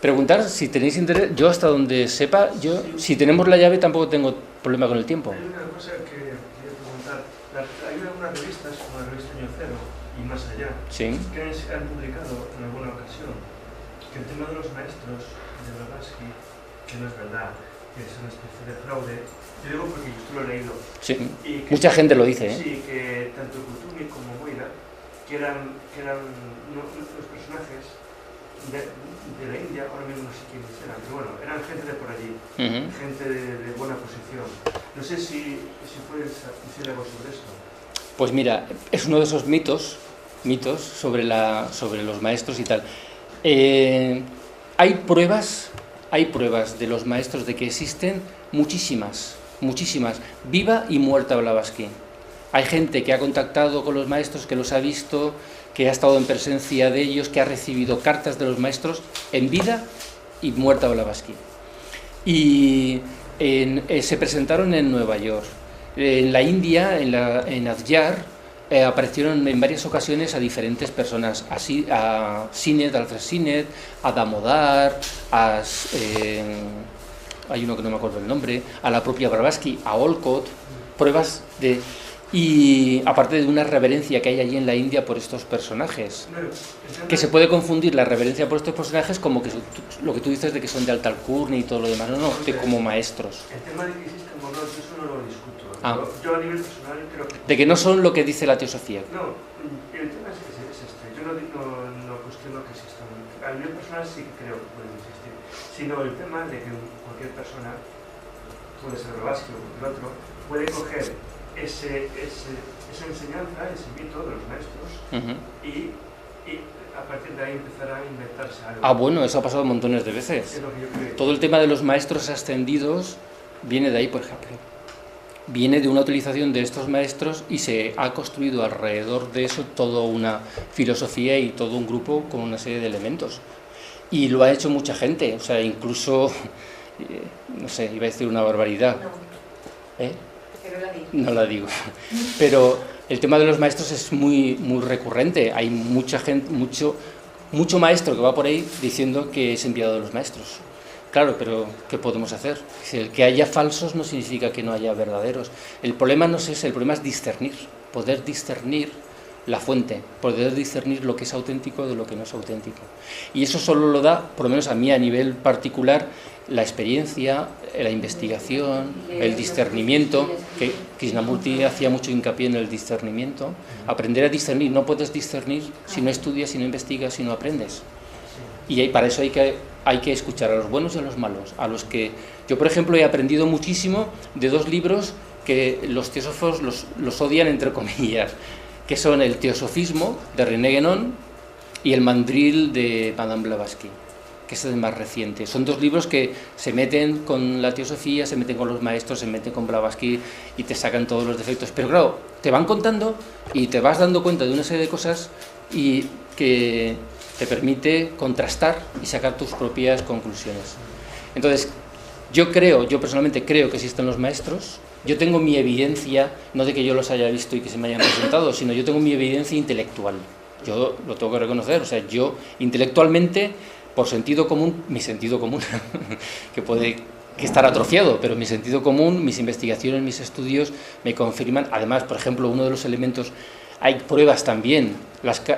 Preguntar si tenéis interés. Yo, hasta donde sepa, si tenemos la llave, tampoco tengo problema con el tiempo. Hay una cosa que quería preguntar. Hay algunas revistas, como la revista Año Cero y Más Allá, Sí. que han publicado en alguna ocasión que el tema de los maestros de Blavatsky, que no es verdad, que es una especie de fraude. Yo digo porque yo esto lo he leído. Sí. Y que, Mucha gente lo dice, ¿eh? Sí, que tanto Kutumi como Moira, que eran los personajes de la India, ahora mismo no sé quiénes eran, pero bueno, eran gente de por allí, gente de buena posición. No sé si puedes decir algo sobre esto. Pues mira, es uno de esos mitos sobre los maestros y tal. Hay pruebas de los maestros de que existen muchísimas, viva y muerta Blavatsky. Hay gente que ha contactado con los maestros, que los ha visto, que ha estado en presencia de ellos, que ha recibido cartas de los maestros en vida y muerta Blavatsky. Y se presentaron en Nueva York. En la India, en Adyar, aparecieron en varias ocasiones a diferentes personas, a Sinet, al Sinet, a Damodar, hay uno que no me acuerdo el nombre, a la propia Blavatsky, a Olcott, pruebas de... Y aparte de una reverencia que hay allí en la India por estos personajes, que se puede confundir la reverencia por estos personajes como que lo que tú dices de que son de alta alcurnia y todo lo demás, no, de como maestros. El tema de que existen monos, eso no lo discuto. Yo a nivel personal creo que... De que no son lo que dice la teosofía. No, el tema es este. Yo no cuestiono que existan. A nivel personal sí que creo que pueden existir. Sino el tema de que cualquier persona, puede ser Blavatsky o cualquier otro, puede coger esa enseñanza, ese mito de los maestros y a partir de ahí empezar a inventarse algo. Bueno, eso ha pasado montones de veces. Es lo que yo creo. Todo el tema de los maestros ascendidos viene de ahí, por ejemplo. Viene de una utilización de estos maestros y se ha construido alrededor de eso toda una filosofía y todo un grupo con una serie de elementos. Y lo ha hecho mucha gente, o sea, incluso, no sé, iba a decir una barbaridad. No la digo. Pero el tema de los maestros es muy recurrente. Hay mucha gente, mucho maestro que va por ahí diciendo que es enviado de los maestros. Claro, pero ¿qué podemos hacer? El que haya falsos no significa que no haya verdaderos. El problema no es ese, el problema es discernir, poder discernir la fuente, poder discernir lo que es auténtico de lo que no es auténtico. Y eso solo lo da, por lo menos a mí a nivel particular, la experiencia, la investigación, el discernimiento, que Krishnamurti hacía mucho hincapié en el discernimiento. Aprender a discernir, no puedes discernir si no estudias, si no investigas, si no aprendes. Y para eso hay que escuchar a los buenos y a los malos, a los que... Yo, por ejemplo, he aprendido muchísimo de dos libros que los teósofos los odian, entre comillas, que son el Teosofismo, de René Guénon, y el Mandril, de Madame Blavatsky, que es el más reciente. Son dos libros que se meten con la teosofía, se meten con los maestros, se meten con Blavatsky y te sacan todos los defectos. Pero claro, te van contando y te vas dando cuenta de una serie de cosas y que te permite contrastar y sacar tus propias conclusiones. Entonces, yo personalmente creo que existen los maestros. Yo tengo mi evidencia, no de que yo los haya visto y que se me hayan presentado, sino yo tengo mi evidencia intelectual. Yo lo tengo que reconocer, o sea, yo intelectualmente, por sentido común, mi sentido común, que puede estar atrofiado, pero mi sentido común, mis investigaciones, mis estudios me confirman. Además, por ejemplo, uno de los elementos, hay pruebas también,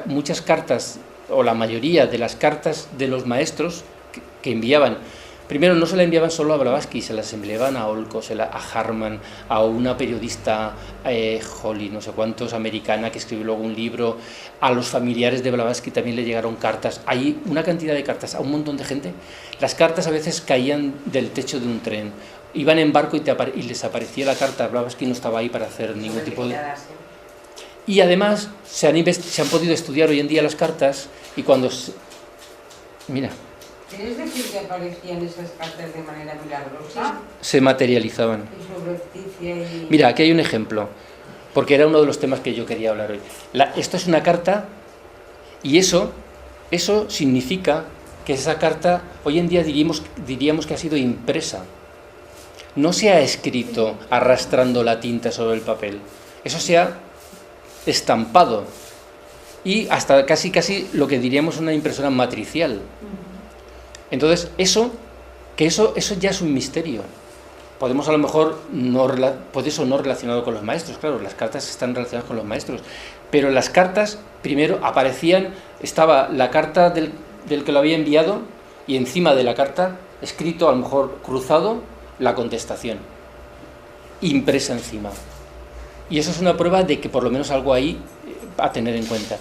muchas cartas, o la mayoría de las cartas de los maestros que enviaban, primero no se la enviaban solo a Blavatsky, se las enviaban a Olcott, a Harman, a una periodista, Holly, no sé cuántos, americana, que escribió luego un libro, a los familiares de Blavatsky también le llegaron cartas. Hay una cantidad de cartas a un montón de gente. Las cartas a veces caían del techo de un tren, iban en barco y les aparecía la carta. Blavatsky no estaba ahí para hacer ningún tipo de... Y además se han podido estudiar hoy en día las cartas y cuando... Mira... ¿Quieres decir que aparecían esas cartas de manera milagrosa? Se materializaban. Y... Mira, aquí hay un ejemplo, porque era uno de los temas que yo quería hablar hoy. Esto es una carta y eso significa que esa carta hoy en día diríamos que ha sido impresa. No se ha escrito arrastrando la tinta sobre el papel. Eso se ha estampado y hasta casi lo que diríamos una impresora matricial. Entonces, eso ya es un misterio. Podemos a lo mejor, por eso no relacionado con los maestros, claro, las cartas están relacionadas con los maestros, pero las cartas, primero aparecían, estaba la carta del que lo había enviado y encima de la carta, escrito a lo mejor cruzado, la contestación, impresa encima. Y eso es una prueba de que por lo menos algo ahí a tener en cuenta.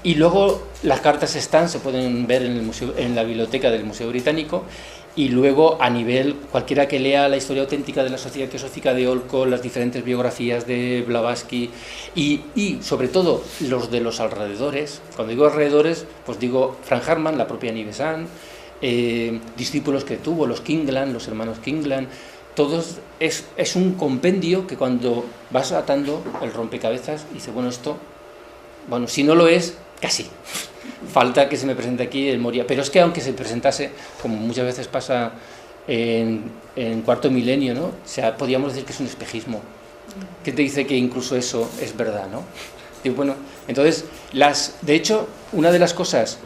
Y luego las cartas se pueden ver en el museo, en la biblioteca del Museo Británico, y luego a nivel, cualquiera que lea la historia auténtica de la Sociedad Teosófica de Olco, las diferentes biografías de Blavatsky y sobre todo los de los alrededores, cuando digo alrededores, pues digo Frank Hartmann, la propia Nivesán, discípulos que tuvo, los Kingland, los hermanos Kingland, todos es un compendio que cuando vas atando el rompecabezas dice, bueno, esto, bueno, si no lo es, casi. Falta que se me presente aquí el Moria. Pero es que aunque se presentase, como muchas veces pasa en Cuarto Milenio, ¿no? O sea, podríamos decir que es un espejismo. Que te dice que incluso eso es verdad, ¿no? Y bueno, entonces, de hecho, una de las cosas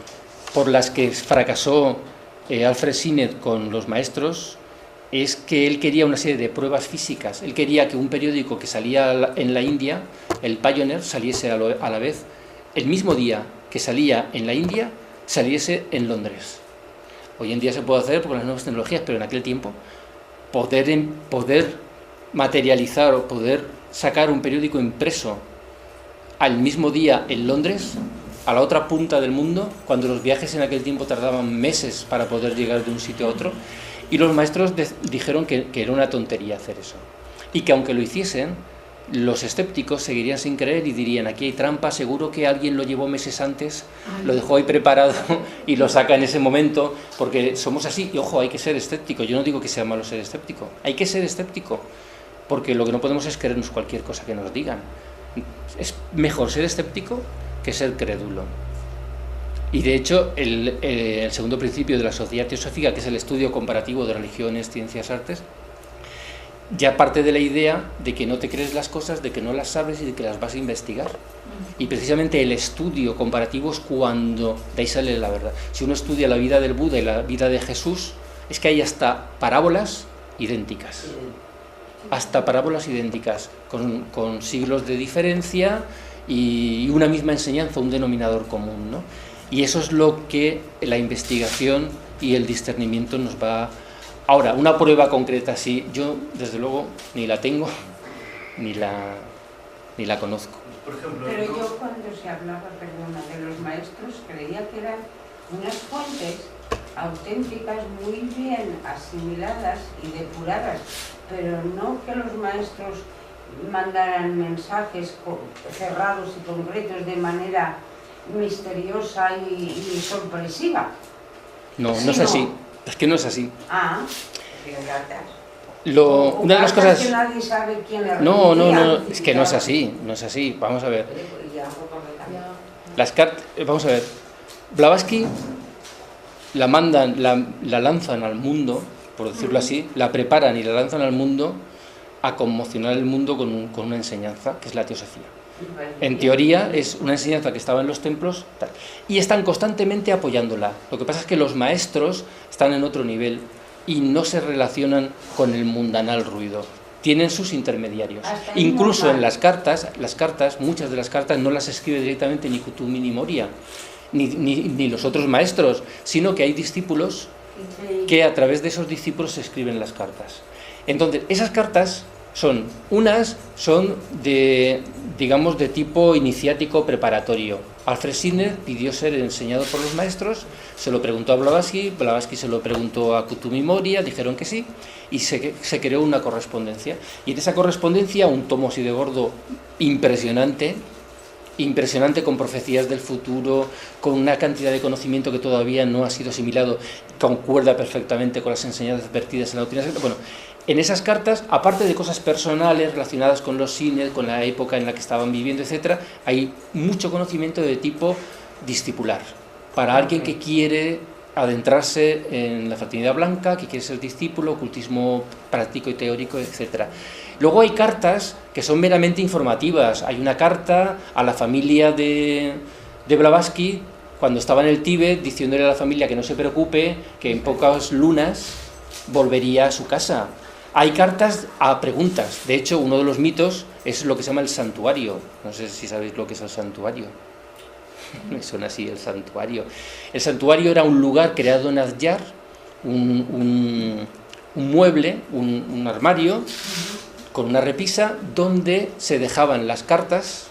por las que fracasó Alfred Sinnett con los maestros es que él quería una serie de pruebas físicas. Él quería que un periódico que salía en la India, el Pioneer, saliese a la vez, el mismo día que salía en la India, saliese en Londres. Hoy en día se puede hacer por las nuevas tecnologías, pero en aquel tiempo poder materializar o poder sacar un periódico impreso al mismo día en Londres, a la otra punta del mundo, cuando los viajes en aquel tiempo tardaban meses para poder llegar de un sitio a otro, y los maestros dijeron que era una tontería hacer eso, y que aunque lo hiciesen, los escépticos seguirían sin creer y dirían, aquí hay trampa, seguro que alguien lo llevó meses antes, lo dejó ahí preparado y lo saca en ese momento, porque somos así. Y ojo, hay que ser escéptico. Yo no digo que sea malo ser escéptico, hay que ser escéptico, porque lo que no podemos es creernos cualquier cosa que nos digan. Es mejor ser escéptico que ser crédulo. Y de hecho, el segundo principio de la Sociedad Teosófica, que es el estudio comparativo de religiones, ciencias, artes, ya parte de la idea de que no te crees las cosas, de que no las sabes y de que las vas a investigar. Y precisamente el estudio comparativo es cuando de ahí sale la verdad. Si uno estudia la vida del Buda y la vida de Jesús, es que hay hasta parábolas idénticas. Hasta parábolas idénticas, con siglos de diferencia y una misma enseñanza, un denominador común, ¿no? Y eso es lo que la investigación y el discernimiento nos va a... Ahora, una prueba concreta, sí, yo desde luego ni la tengo, ni la conozco. Por ejemplo, pero yo cuando se hablaba, perdona, de los maestros, creía que eran unas fuentes auténticas muy bien asimiladas y depuradas, pero no que los maestros mandaran mensajes cerrados y concretos de manera misteriosa y sorpresiva. No, no es así. Es que no es así. Ah, una de las cosas... que nadie sabe quién le no, es que no es así, no es así. Vamos a ver. Las cartas, vamos a ver. Blavatsky la lanzan al mundo, por decirlo así, la preparan y la lanzan al mundo a conmocionar el mundo con una enseñanza, que es la teosofía. En teoría es una enseñanza que estaba en los templos, tal, y están constantemente apoyándola. Lo que pasa es que los maestros están en otro nivel y no se relacionan con el mundanal ruido. Tienen sus intermediarios. Incluso en las cartas, muchas de las cartas no las escribe directamente ni Kutumi ni Moria, ni los otros maestros, sino que hay discípulos que a través de esos discípulos se escriben las cartas. Entonces, esas cartas son de, digamos, de tipo iniciático preparatorio. Alfred Sinnett pidió ser enseñado por los maestros, se lo preguntó a Blavatsky se lo preguntó a Kutumi Moria, dijeron que sí, y se creó una correspondencia. Y en esa correspondencia, un tomo así de gordo impresionante, con profecías del futuro, con una cantidad de conocimiento que todavía no ha sido asimilado, concuerda perfectamente con las enseñanzas vertidas en la doctrina secreta. Bueno, en esas cartas, aparte de cosas personales relacionadas con los Sinnett, con la época en la que estaban viviendo, etcétera, hay mucho conocimiento de tipo discipular. Para alguien que quiere adentrarse en la fraternidad blanca, que quiere ser discípulo, ocultismo práctico y teórico, etcétera. Luego hay cartas que son meramente informativas. Hay una carta a la familia de Blavatsky cuando estaba en el Tíbet, diciéndole a la familia que no se preocupe, que en pocas lunas volvería a su casa. Hay cartas a preguntas. De hecho, uno de los mitos es lo que se llama el santuario. No sé si sabéis lo que es el santuario. Me suena así, el santuario. El santuario era un lugar creado en Adyar, un mueble, un armario con una repisa donde se dejaban las cartas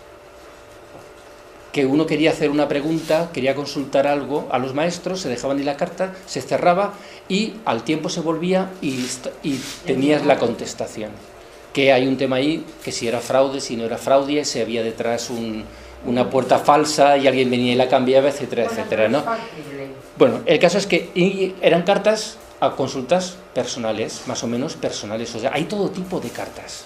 que uno quería hacer una pregunta, quería consultar algo a los maestros, se dejaban ahí la carta, se cerraba y al tiempo se volvía y tenías la contestación. Que hay un tema ahí, que si era fraude, si no era fraude, si había detrás una puerta falsa y alguien venía y la cambiaba, etcétera, etcétera, ¿no? Bueno, el caso es que eran cartas a consultas personales, más o menos personales, o sea, hay todo tipo de cartas.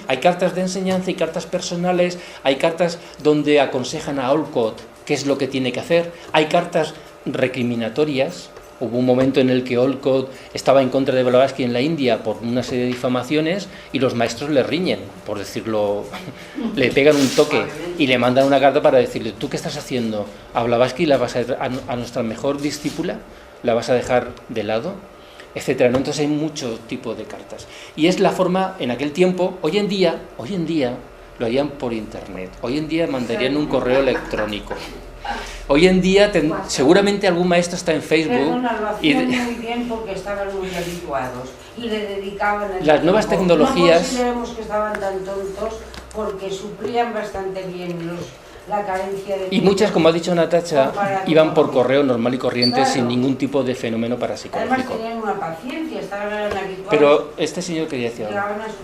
Hay cartas de enseñanza y cartas personales, hay cartas donde aconsejan a Olcott qué es lo que tiene que hacer, hay cartas recriminatorias. Hubo un momento en el que Olcott estaba en contra de Blavatsky en la India por una serie de difamaciones y los maestros le riñen, por decirlo, le pegan un toque y le mandan una carta para decirle: ¿tú qué estás haciendo? ¿A Blavatsky la vas a nuestra mejor discípula? ¿La vas a dejar de lado? Etcétera, ¿no? Entonces hay mucho tipo de cartas. Y es la forma, en aquel tiempo, hoy en día lo harían por internet, hoy en día mandarían un correo electrónico. Hoy en día seguramente algún maestro está en Facebook. Perdona, lo hacían muy bien porque estaban muy habituados y le dedicaban el las nuevas tiempo. tecnologías. No consideremos que estaban tan tontos porque suplían bastante bien la carencia de... Y muchas, como ha dicho Natacha, iban por correo normal y corriente, claro, sin ningún tipo de fenómeno parapsicológico. Además tenían una paciencia, estaban habituados. Pero este señor quería decir algo. Llegaban a sus...